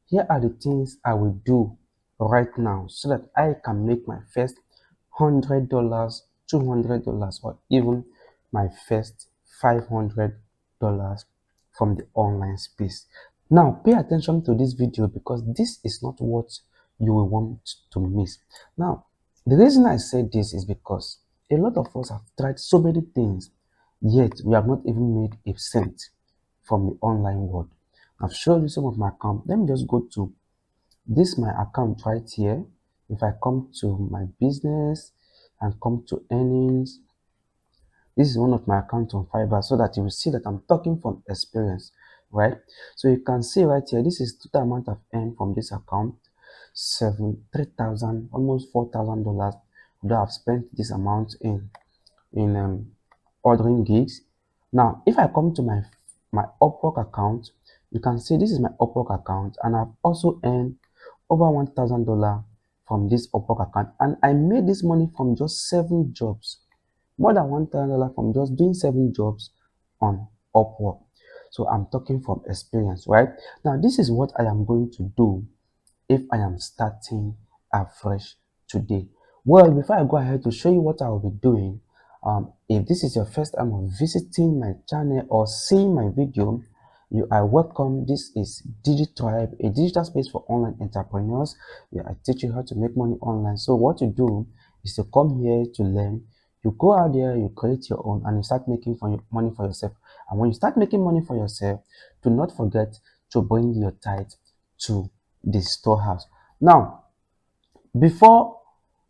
here are the things I will do right now so that I can make my first $100, $200, or even my first $500 from the online space. Now, pay attention to this video because this is not what you will want to miss. Now, the reason I said this is because a lot of us have tried so many things, yet we have not even made a cent from the online world. I've showed you some of my account. Let me just go to this my account right here. If I come to my business and come to earnings, this is one of my accounts on Fiverr so that you will see that I'm talking from experience, right? So you can see right here, this is total amount I've earned from this account, 3,000, almost $4,000. Although I've spent this amount in ordering gigs. Now, if I come to my Upwork account, you can see this is my Upwork account, and I've also earned over $1,000 from this Upwork account, and I made this money from just 7 jobs, more than $1,000 from just doing 7 jobs on Upwork. So I'm talking from experience, right? Now, this is what I am going to do if I am starting afresh today. Well, before I go ahead to show you what I will be doing, if this is your first time of visiting my channel or seeing my video, you are welcome. This is DigiTribe, a digital space for online entrepreneurs. I teach you how to make money online. So what you do is to come here to learn. You go out there, you create your own, and you start making money for yourself. And when you start making money for yourself, do not forget to bring your tithe to the storehouse. Now, before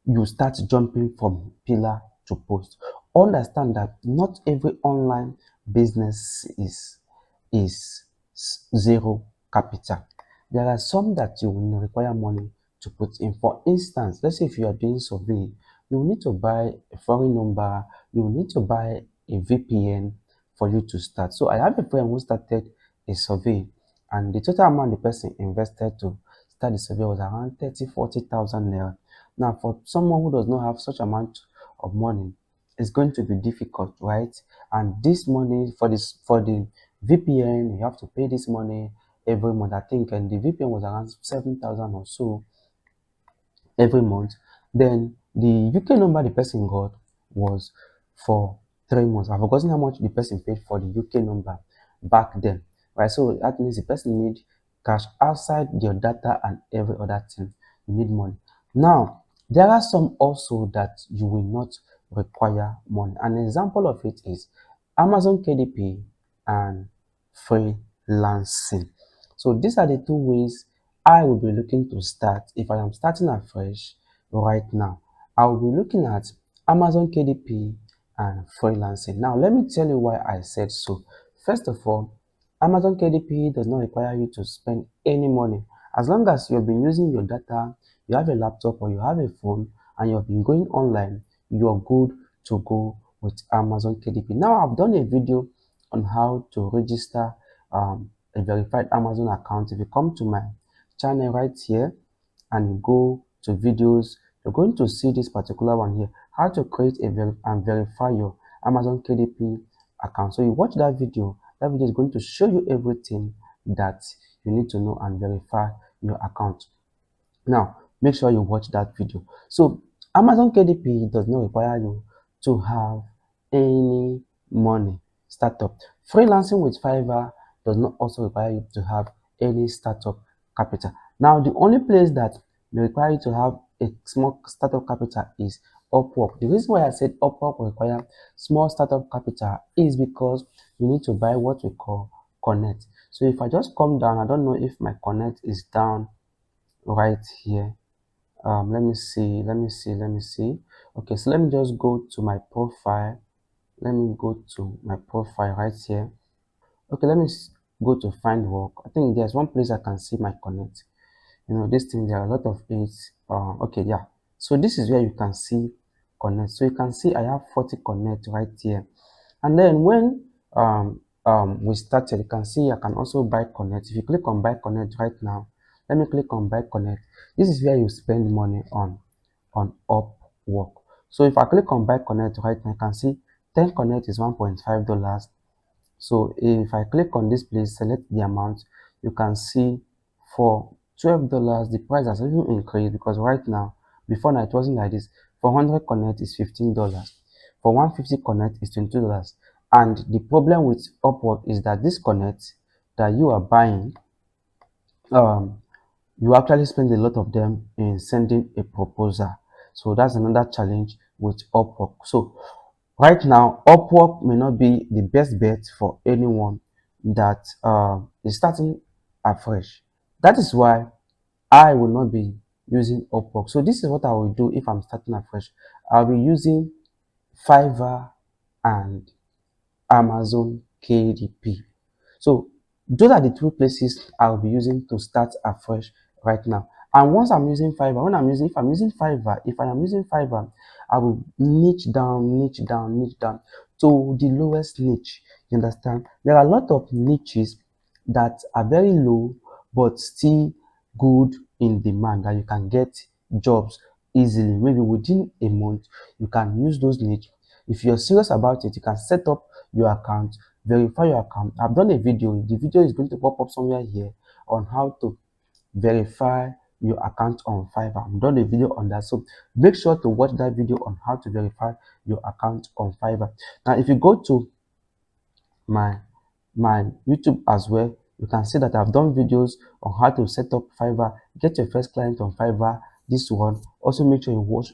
you start jumping from pillar to post, understand that not every online business is zero capital. There are some that you will require money to put in. For instance, let's say if you are doing survey, you will need to buy a foreign number, you will need to buy a VPN for you to start. So I have a friend who started a survey, and the total amount the person invested to start the survey was around 30,000-40,000 naira. Now, for someone who does not have such amount of money, it's going to be difficult, right? And this money for the VPN, you have to pay this money every month. I think, and the VPN was around 7,000 or so every month. Then the UK number the person got was for 3 months. I've forgotten how much the person paid for the UK number back then, right? So that means the person need cash outside your data and every other thing. You need money. Now, there are some also that you will not require money. An example of it is Amazon KDP and freelancing. So these are the two ways I will be looking to start if I am starting afresh right now. I will be looking at Amazon KDP and freelancing. Now, let me tell you why I said so. First of all, Amazon KDP does not require you to spend any money. As long as you have been using your data, you have a laptop or you have a phone, and you have been going online, you are good to go with Amazon KDP. Now, I've done a video on how to register a verified Amazon account. If you come to my channel right here and you go to videos, you're going to see this particular one here, how to create and verify your Amazon KDP account. So you watch that video is going to show you everything that you need to know and verify your account. Now, make sure you watch that video. So Amazon KDP does not require you to have any money startup. Freelancing with Fiverr does not also require you to have any startup capital. Now, the only place that may require you to have a small startup capital is Upwork. The reason why I said Upwork require small startup capital is because you need to buy what we call Connect. So if I just come down, I don't know if my Connect is down right here. Let me see. Okay, so let me just go to my profile. Let me go to my profile right here. Okay, let me go to find work. I think there's one place I can see my connect. This thing, there are a lot of it. Okay, yeah. So this is where you can see connect. So you can see I have 40 connect right here. And then when we started, you can see I can also buy connect. If you click on buy connect right now, let me click on buy connect. This is where you spend money on Upwork. So if I click on buy connect right now, you can see 10 connect is $1.5. So if I click on this place, select the amount, you can see for $12. The price has even increased because right now, before now it wasn't like this. For 100 connect is $15. For 150 connect is $22. And the problem with Upwork is that this connect that you are buying, um, you actually spend a lot of them in sending a proposal. So that's another challenge with Upwork. So right now, Upwork may not be the best bet for anyone that is starting afresh. That is why I will not be using Upwork. So this is what I will do if I'm starting afresh. I'll be using Fiverr and Amazon KDP. So those are the two places I'll be using to start afresh right now. And once I'm using Fiverr, if I'm using Fiverr, if I am using Fiverr, I will niche down to the lowest niche. You understand? There are a lot of niches that are very low but still good in demand that you can get jobs easily. Maybe within a month, you can use those niche. If you're serious about it, you can set up your account, verify your account. I've done a video. The video is going to pop up somewhere here on how to verify your account on Fiverr. I've done a video on that. So make sure to watch that video on how to verify your account on Fiverr. Now, if you go to my my YouTube as well, you can see that I've done videos on how to set up Fiverr, get your first client on Fiverr. This one also make sure you watch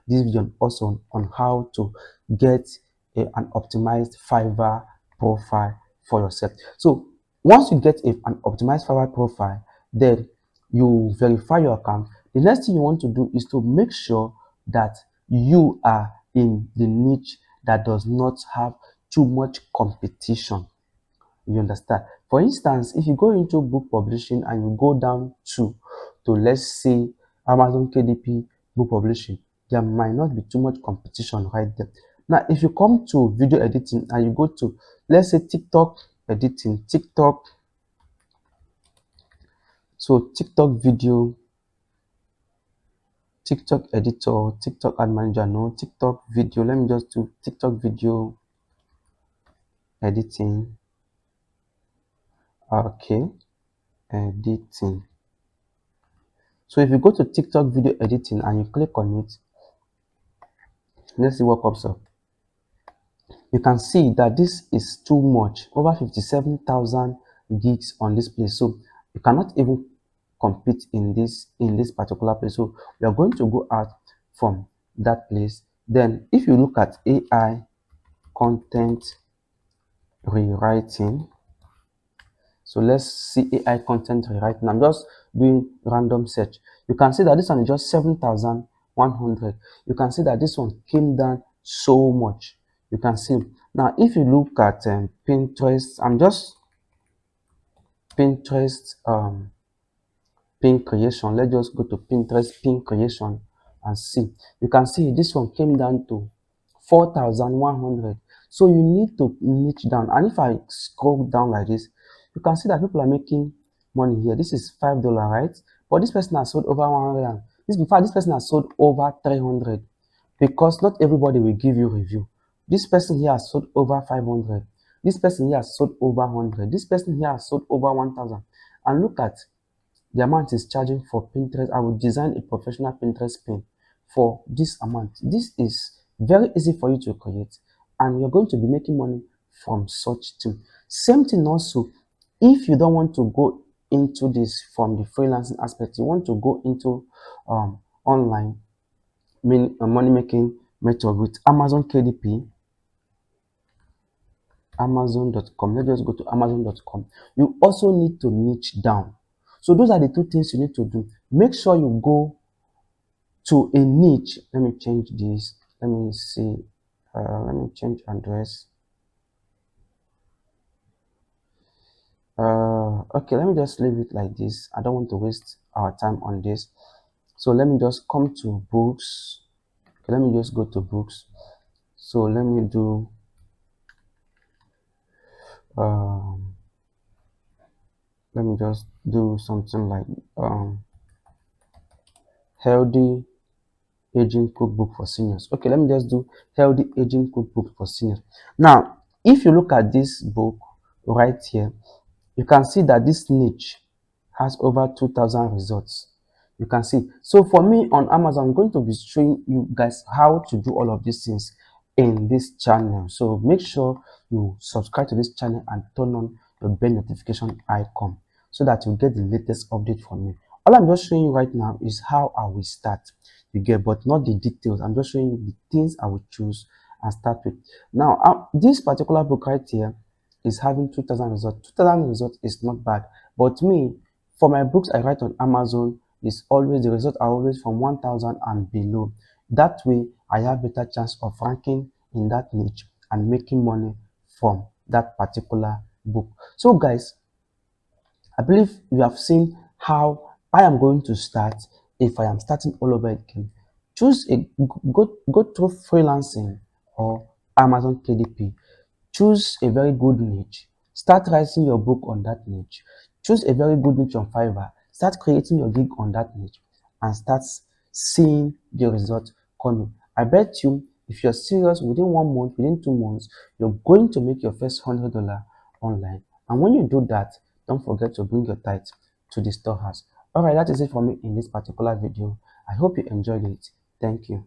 this video also on how to get an optimized Fiverr profile for yourself. So once you get an optimized Fiverr profile, then you verify your account. The next thing you want to do is to make sure that you are in the niche that does not have too much competition. You understand? For instance, if you go into book publishing and you go down to let's say Amazon KDP book publishing, there might not be too much competition right there. Now, if you come to video editing and you go to let's say TikTok editing, TikTok video, TikTok editor, TikTok ad manager, no, TikTok video. Let me just do TikTok video editing. Okay, editing. So if you go to TikTok video editing and you click on it, let's see what pops up. You can see that this is too much, over 57,000 gigs on this place. So you cannot even compete in this particular place. So we are going to go out from that place. Then if you look at AI content rewriting, so let's see AI content rewriting. I'm just doing random search. You can see that this one is just 7,100. You can see that this one came down so much. You can see. Now, if you look at Pinterest, I'm just Pinterest pin creation. Let's just go to Pinterest pin creation and see. You can see this one came down to 4,100. So you need to niche down. And if I scroll down like this, you can see that people are making money here. This is $5, right? But this person has sold over 100. This person has sold over 300 because not everybody will give you review. This person here has sold over 500. This person here has sold over 100. This person here has sold over 1,000. And look at the amount is charging for Pinterest. I will design a professional Pinterest pin for this amount. This is very easy for you to create, and you're going to be making money from such thing. Same thing also, if you don't want to go into this from the freelancing aspect, you want to go into online money making method with Amazon KDP, Amazon.com. Let's just go to Amazon.com. You also need to niche down. So those are the two things you need to do. Make sure you go to a niche. Let me change this. Let me see. Let me change address. Okay, let me just leave it like this. I don't want to waste our time on this. So let me just come to books. Okay, let me just go to books. So let me do let me just do something like healthy aging cookbook for seniors. Okay, let me just do healthy aging cookbook for seniors. Now, if you look at this book right here, you can see that this niche has over 2,000 results. You can see. So for me on Amazon, I'm going to be showing you guys how to do all of these things in this channel. So make sure you subscribe to this channel and turn on the bell notification icon so that you get the latest update from me. All I'm just showing you right now is how I will start. You get, but not the details. I'm just showing you the things I will choose and start with. Now, this particular book right here is having 2,000 results. 2,000 results is not bad, but me, for my books I write on Amazon, is always the results are always from 1,000 and below. That way, I have better chance of ranking in that niche and making money from that particular book. So, guys, I believe you have seen how I am going to start if I am starting all over again. Choose a go through freelancing or Amazon KDP. Choose a very good niche. Start writing your book on that niche. Choose a very good niche on Fiverr. Start creating your gig on that niche and start seeing the result coming. I bet you if you're serious within 1 month, within 2 months, you're going to make your first $100 online. And when you do that, don't forget to bring your tithe to the storehouse. Alright, that is it for me in this particular video. I hope you enjoyed it. Thank you.